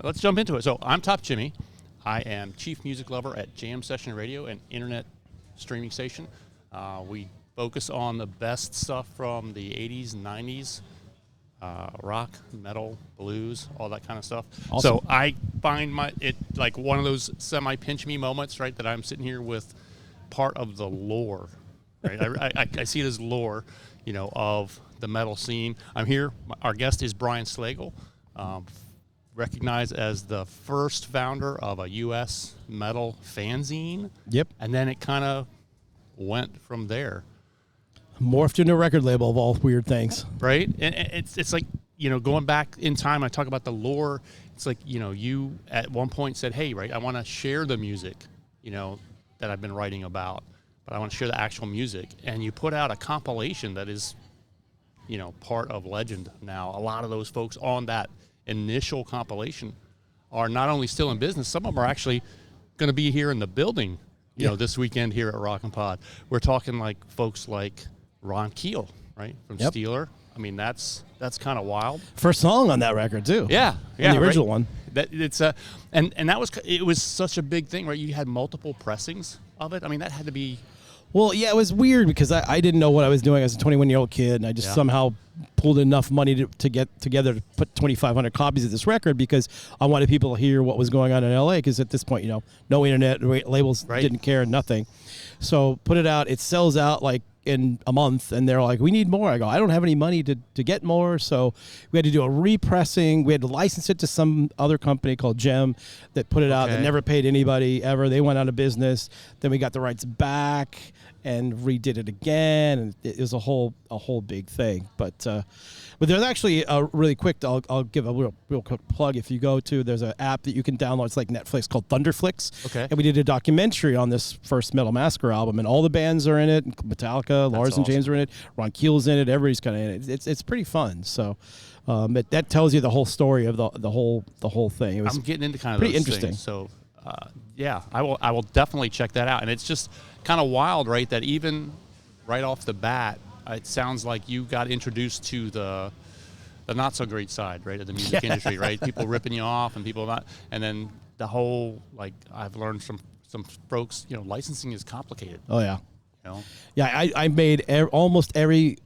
Let's jump into it. So I'm Top Jimmy. I am Chief Music Lover at Jam Session Radio, an internet streaming station. We focus on the best stuff from the 80s and 90s, rock, metal, blues, all that kind of stuff. Awesome. So I find it like one of those semi-pinch me moments, right, that I'm sitting here with part of the lore, right? I see it as lore, of the metal scene. I'm here. Our guest is Brian Slagel, recognized as the first founder of a U.S. metal fanzine. Yep. And then it kind of went from there. Morphed into a record label of all weird things. Right? And it's like, going back in time, I talk about the lore. It's like, you at one point said, hey, right, I want to share the music, that I've been writing about, but I want to share the actual music. And you put out a compilation that is, part of legend now. A lot of those folks on that initial compilation are not only still in business, some of them are actually going to be here in the building, this weekend here at ROCKNPOD. We're talking like folks like Ron Keel, right, from Steeler. I mean, that's kind of wild. First song on that record too. Yeah, the original one. That it's and it was such a big thing, right? You had multiple pressings of it. I mean, that had to be. Well, yeah, it was weird because I didn't know what I was doing as a 21-year-old kid, and I just somehow pulled enough money to get together to put 2,500 copies of this record because I wanted people to hear what was going on in L.A. because at this point, no internet, labels didn't care, nothing. So put it out. It sells out like in a month, and they're like, we need more. I go, I don't have any money to get more, so we had to do a repressing. We had to license it to some other company called Gem that put it out that never paid anybody ever. They went out of business. Then we got the rights back and redid it again, and it was a whole big thing. But there's actually a really quick. I'll give a real quick plug. If you go to, there's an app that you can download. It's like Netflix called Thunderflix. Okay. And we did a documentary on this first Metal Massacre album, and all the bands are in it. Metallica, Lars and James are in it. Ron Keel's in it. Everybody's kind of in it. It's pretty fun. So. That tells you the whole story of the whole thing. It was I'm getting into kind of pretty those interesting. things. So, I will definitely check that out. And it's just kind of wild, right? That even right off the bat, it sounds like you got introduced to the not so great side, right, of the music industry, right? People ripping you off and people not, and then the whole I've learned from some folks, licensing is complicated. Oh yeah. Yeah, I made almost every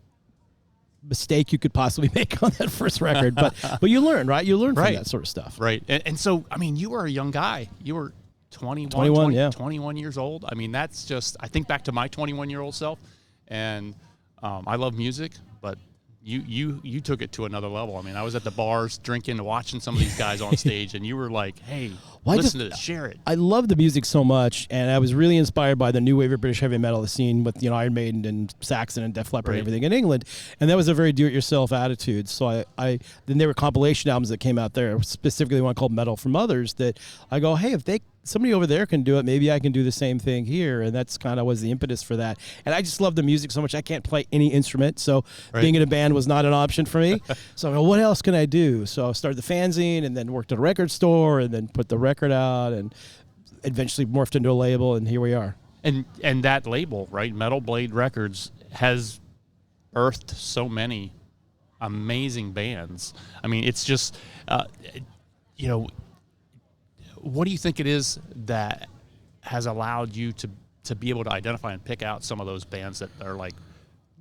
mistake you could possibly make on that first record, but you learn, right? You learn from that sort of stuff, right? And so, I mean, you were a young guy. You were 21 years old. I mean, that's just. I think back to my 21-year-old self, and I love music, but you took it to another level. I mean, I was at the bars drinking, watching some of these guys on stage, and you were like, "Hey, listen to this, share it." I love the music so much, and I was really inspired by the new wave of British heavy metal scene with Iron Maiden and Saxon and Def Leppard and everything in England, and that was a very do-it-yourself attitude. So then there were compilation albums that came out there, specifically one called Metal from Others, that I go, hey, if somebody over there can do it, maybe I can do the same thing here, and that's kind of was the impetus for that. And I just love the music so much. I can't play any instrument, so being in a band was not an option for me. So I go, what else can I do? So I started the fanzine, and then worked at a record store, and then put the record out, and eventually morphed into a label, and here we are. And that label, right, Metal Blade Records, has birthed so many amazing bands. I mean, it's just, what do you think it is that has allowed you to be able to identify and pick out some of those bands that are like,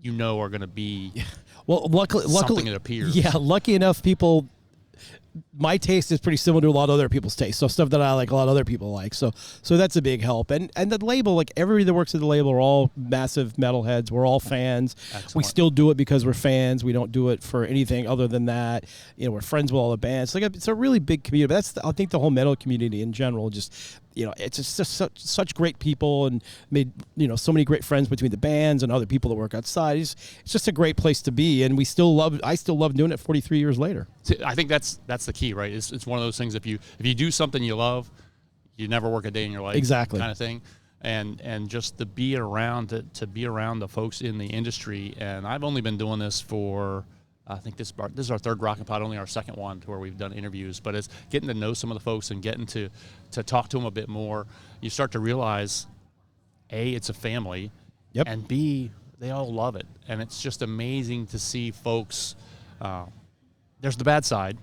are going to be luckily something that appears? Yeah, lucky enough, my taste is pretty similar to a lot of other people's taste. So stuff that I like, a lot of other people like. So that's a big help. And the label, like everybody that works at the label are all massive metalheads. We're all fans. Excellent. We still do it because we're fans. We don't do it for anything other than that. We're friends with all the bands. So it's a really big community. But I think the whole metal community in general just it's just such great people, and made so many great friends between the bands and other people that work outside. It's just a great place to be, and I still love doing it 43 years later. I think that's the key, right? It's one of those things. If you do something you love, you never work a day in your life. Exactly. Kind of thing. And just to be around the folks in the industry. And I've only been doing this for, I think this is our third ROCKNPOD, only our second one to where we've done interviews. But it's getting to know some of the folks and getting to talk to them a bit more. You start to realize, A, it's a family, and B, they all love it. And it's just amazing to see folks there's the bad side,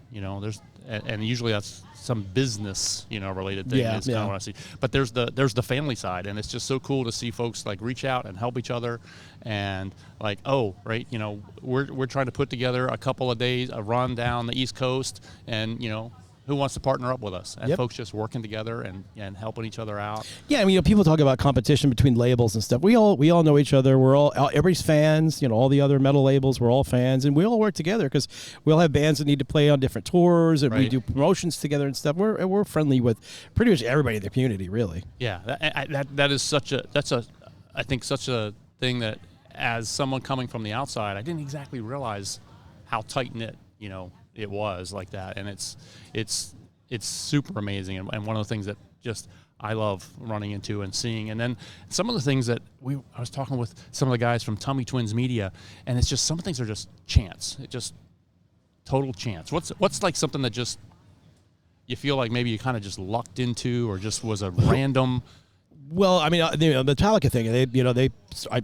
and usually that's some business, related thing. Is kind of what I see. But there's the family side, and it's just so cool to see folks like reach out and help each other, and like, we're trying to put together a couple of days, a run down the East Coast, and who wants to partner up with us? And folks just working together and helping each other out. Yeah, I mean, people talk about competition between labels and stuff. We all know each other. Everybody's fans. All the other metal labels, we're all fans, and we all work together because we all have bands that need to play on different tours, and we do promotions together and stuff. We're friendly with pretty much everybody in the community, really. Yeah, that is such a thing that, as someone coming from the outside, I didn't exactly realize how tight knit it was like that, and it's super amazing, and one of the things that just I love running into and seeing. And then some of the things that I was talking with some of the guys from Tummy Twins Media, and it's just some things are just chance. It just total chance. What's like something that just you feel like maybe you kind of just lucked into, or just was a random? Well, I mean, the Metallica thing. I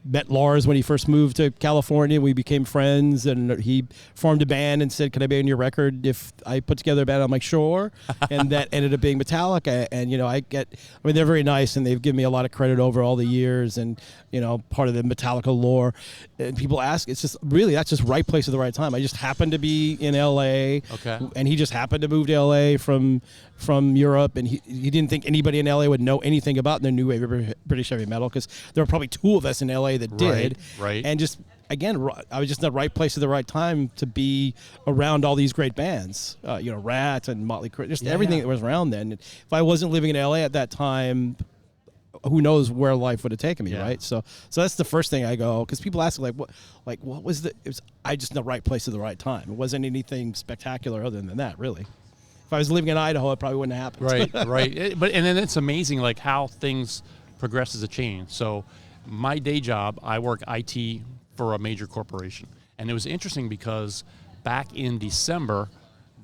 met Lars when he first moved to California. We became friends, and he formed a band and said, "Can I be on your record if I put together a band?" I'm like, "Sure." And that ended up being Metallica. And they're very nice, and they've given me a lot of credit over all the years, and part of the Metallica lore. And people ask, it's just really, that's just right place at the right time. I just happened to be in LA, and he just happened to move to LA from Europe, and he didn't think anybody in LA would know anything about the new wave of British heavy metal, because there were probably two of us in LA that did. Right. And just, again, I was just in the right place at the right time to be around all these great bands, Rat and Motley Crue, just everything that was around then. If I wasn't living in LA at that time, who knows where life would have taken me, right? So that's the first thing I go, because people ask what was I just in the right place at the right time. It wasn't anything spectacular other than that, really. If I was living in Idaho, it probably wouldn't have happened. Right. And then it's amazing, like how things progress as a chain. So my day job, I work IT for a major corporation, and it was interesting because back in December,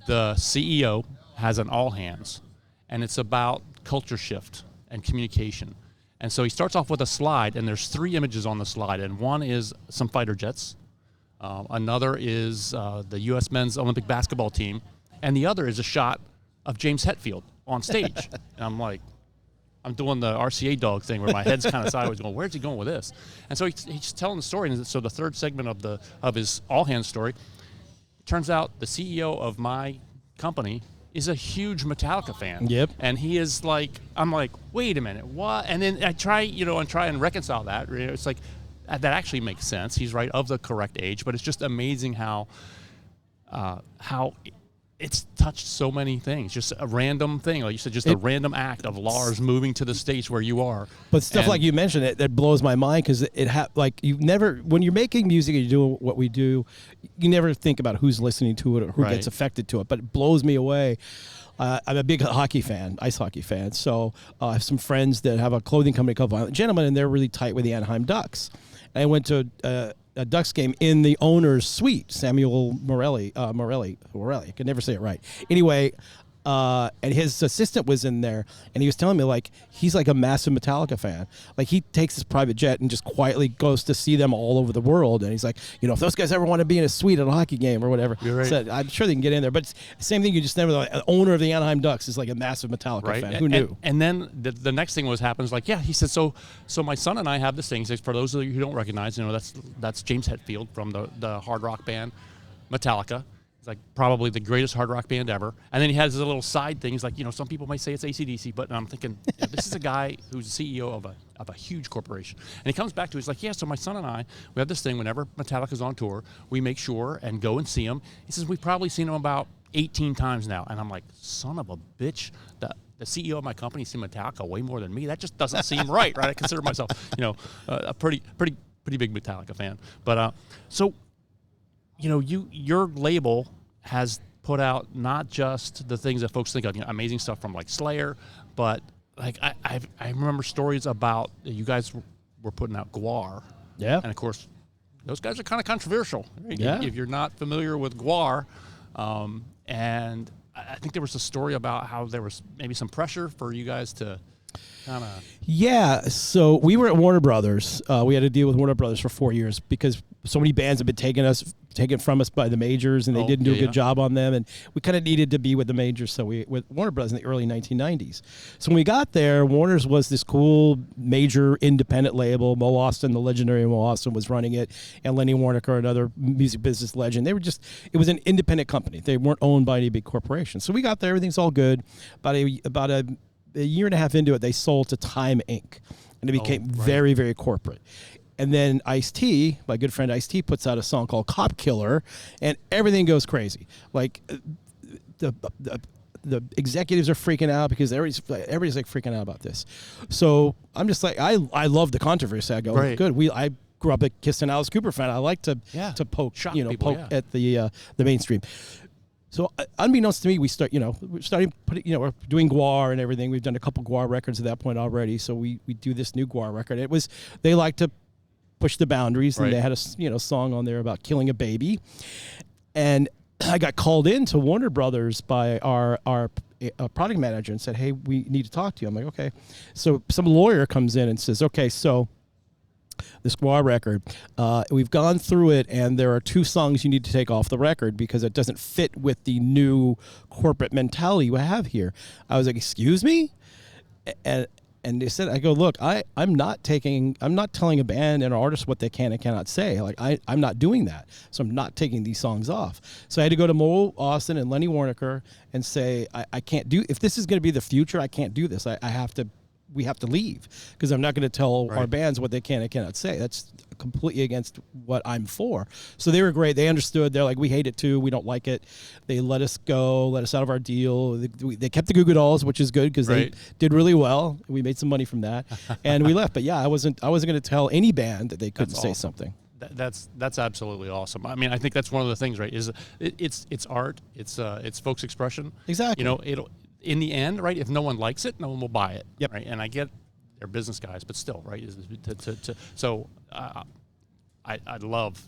the CEO has an all hands, and it's about culture shift and communication. And so he starts off with a slide, and there's 3 images on the slide, and one is some fighter jets, another is the U.S. men's Olympic basketball team, and the other is a shot of James Hetfield on stage. And I'm like, I'm doing the RCA dog thing where my head's kind of sideways going, where's he going with this? And so he's telling the story, and so the third segment of his all hands story, it turns out the CEO of my company is a huge Metallica fan. Yep. And he is like, I'm like, wait a minute, what? And then I try and reconcile that. It's like, that actually makes sense. He's right, of the correct age, but it's just amazing how it's touched so many things. Just a random thing, like you said, just a random act of Lars moving to the States where you are. But stuff like you mentioned, that blows my mind, because you never, when you're making music and you do what we do, you never think about who's listening to it or who gets affected to it. But it blows me away. I'm a big hockey fan, ice hockey fan. So I have some friends that have a clothing company called Violent Gentlemen, and they're really tight with the Anaheim Ducks. And I went to a Ducks game in the owner's suite, Samuel Morelli. I can never say it right. Anyway, and his assistant was in there, and he was telling me, like, he's like a massive Metallica fan. Like, he takes his private jet and just quietly goes to see them all over the world. And he's like, if those guys ever want to be in a suite at a hockey game or whatever, so I'm sure they can get in there. But it's the same thing. You just never, the owner of the Anaheim Ducks is like a massive Metallica fan. Who knew? And then the next thing happens, like, he said, so my son and I have this thing. He says, for those of you who don't recognize, that's James Hetfield from the hard rock band Metallica. Like probably the greatest hard rock band ever. And then he has a little side thing. He's like, some people might say it's AC/DC, but I'm thinking, this is a guy who's the CEO of a huge corporation. And he comes back to, he's like, so my son and I, we have this thing whenever Metallica's on tour, we make sure and go and see them. He says, we've probably seen them about 18 times now. And I'm like, son of a bitch, the CEO of my company seen Metallica way more than me. That just doesn't seem right? I consider myself, a pretty big Metallica fan. But so, your label has put out not just the things that folks think of, amazing stuff from like Slayer, but like I remember stories about you guys were putting out Gwar. Yeah. And of course, those guys are kind of controversial. Right? Yeah. If you're not familiar with Gwar, and I think there was a story about how there was maybe some pressure for you guys to Kind of. Yeah, so we were at Warner Brothers. We had to deal with Warner Brothers for 4 years because so many bands have been taken from us by the majors, and they didn't do a good job on them, and we kind of needed to be with the majors, so we with Warner Brothers in the early 1990s. So when we got there, Warner's was this cool major independent label. Mo Austin, the legendary Mo Austin, was running it, and Lenny Waronker, another music business legend. They were just, it was an independent company. They weren't owned by any big corporation. So we got there, everyth's all good. About a year and a half into it, they sold to Time Inc., and it became very, very corporate. And then Ice-T, my good friend Ice-T, puts out a song called Cop Killer, and everything goes crazy. Like, the executives are freaking out because everybody's like freaking out about this. So I'm just like, I love the controversy. I go, good. I grew up a Kiss and Alice Cooper fan. I like to poke, shock people, poke at the mainstream. So unbeknownst to me, we started putting, we're doing Guar and everything. We've done a couple Guar records at that point already. So we do this new Guar record. They like to push the boundaries, and they had a song on there about killing a baby. And I got called in to Warner Brothers by our product manager and said, hey, we need to talk to you. I'm like, okay. So some lawyer comes in and says, okay, so this Guar record, we've gone through it, and there are 2 songs you need to take off the record because it doesn't fit with the new corporate mentality you have here. I was like, excuse me? And they said, I go, look, I'm not telling a band and an artist what they can and cannot say. Like, I'm not doing that. So I'm not taking these songs off. So I had to go to Mo Austin and Lenny Waronker and say, I can't do, if this is going to be the future, I can't do this. We have to leave because I'm not going to tell our bands what they can and cannot say. That's completely against what I'm for. So they were great. They understood. They're like, we hate it too. We don't like it. They let us go, let us out of our deal. They kept the Goo Goo Dolls, which is good because they did really well. We made some money from that, and we left. But yeah, I wasn't going to tell any band that they couldn't say something. That's absolutely awesome. I mean, I think that's one of the things, right? Is it's art. It's folks' expression. Exactly. It'll. In the end, right, if no one likes it, no one will buy it. Yep. Right? And I get they're business guys, but still, right? So I love,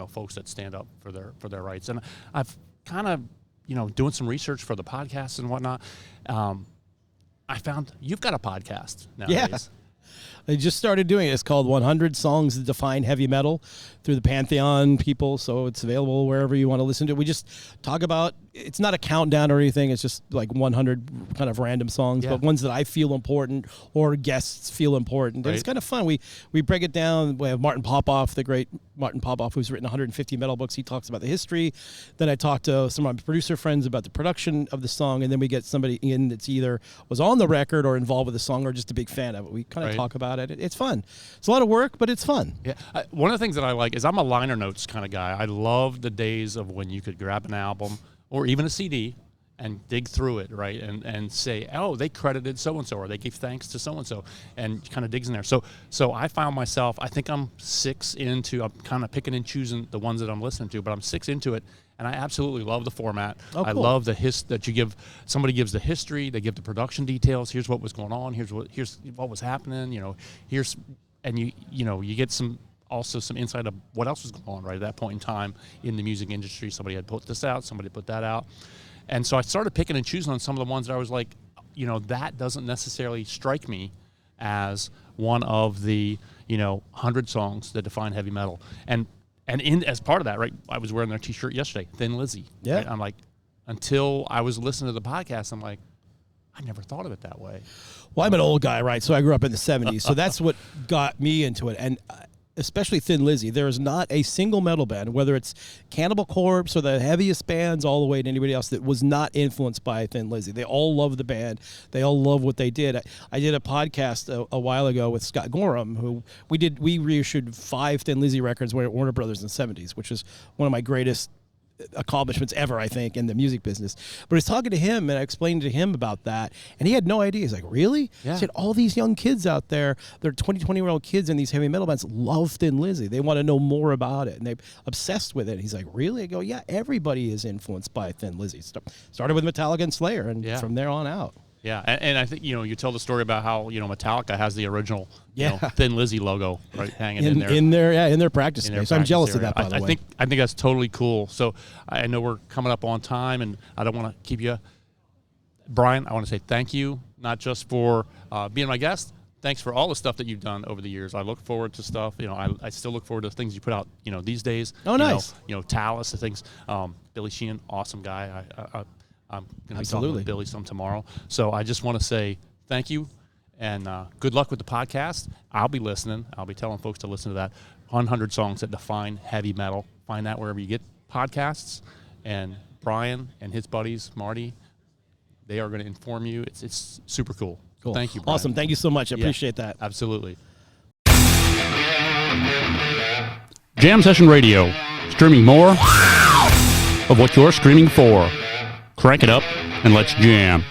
folks that stand up for their rights. And I've kind of, doing some research for the podcast and whatnot, I found you've got a podcast nowadays. Yeah. They just started doing it. It's called 100 Songs That Define Heavy Metal through the Pantheon people, so it's available wherever you want to listen to it. We just talk about, it's not a countdown or anything. It's just like 100 kind of random songs, but ones that I feel important or guests feel important. And it's kind of fun. We break it down. We have Martin Popoff, the great Martin Popoff, who's written 150 metal books. He talks about the history. Then I talk to some of my producer friends about the production of the song, and then we get somebody in that's either was on the record or involved with the song or just a big fan of it. We kind of talk about it. It's fun. It's a lot of work, but it's fun. Yeah. One of the things that I like is I'm a liner notes kind of guy. I love the days of when you could grab an album or even a CD and dig through it, right, and say, oh, they credited so-and-so, or they gave thanks to so-and-so, and kind of digs in there. So I found myself, I think I'm I'm kind of picking and choosing the ones that I'm listening to, but I'm 6 into it, and I absolutely love the format. Oh, cool. I love that you give, somebody gives the history, they give the production details, here's what was going on, here's what was happening, and you get some insight of what else was going on right at that point in time in the music industry. Somebody had put this out, somebody put that out. And so I started picking and choosing on some of the ones that I was like, that doesn't necessarily strike me as one of the, 100 songs that define heavy metal. And as part of that, right, I was wearing their T-shirt yesterday, Thin Lizzy. Yeah. Right? I'm like, until I was listening to the podcast, I'm like, I never thought of it that way. Well, I'm an old guy, right? So I grew up in the 70s. So that's what got me into it. And especially Thin Lizzy, there is not a single metal band, whether it's Cannibal Corpse or the heaviest bands all the way to anybody else, that was not influenced by Thin Lizzy. They all love the band. They all love what they did. I did a podcast a while ago with Scott Gorham, who we reissued 5 Thin Lizzy records at Warner Brothers in the 70s, which is one of my greatest accomplishments ever, I think, in the music business. But I was talking to him, and I explained to him about that, and he had no idea. He's like, really? Yeah. He said, all these young kids out there, they're 20-year-old kids in these heavy metal bands, love Thin Lizzy. They want to know more about it, and they're obsessed with it. And he's like, really? I go, yeah, everybody is influenced by Thin Lizzy. Started with Metallica and Slayer, and from there on out. Yeah, and I think, you tell the story about how, Metallica has the original, Thin Lizzy logo, right, hanging in there. In their practice space. I'm jealous of that, by the way. I think that's totally cool. So I know we're coming up on time, and I don't want to keep you. Brian, I want to say thank you, not just for being my guest. Thanks for all the stuff that you've done over the years. I look forward to stuff. I still look forward to things you put out, these days. Oh, nice. Talus, the things. Billy Sheehan, awesome guy. I'm going to be talking with Billy some tomorrow. So I just want to say thank you and good luck with the podcast. I'll be listening. I'll be telling folks to listen to that 100 songs that define heavy metal. Find that wherever you get podcasts. And Brian and his buddies, Marty, they are going to inform you. It's super cool. Cool. Thank you, Brian. Awesome. Thank you so much. I appreciate that. Absolutely. Jam Session Radio, streaming more of what you're streaming for. Crank it up and let's jam.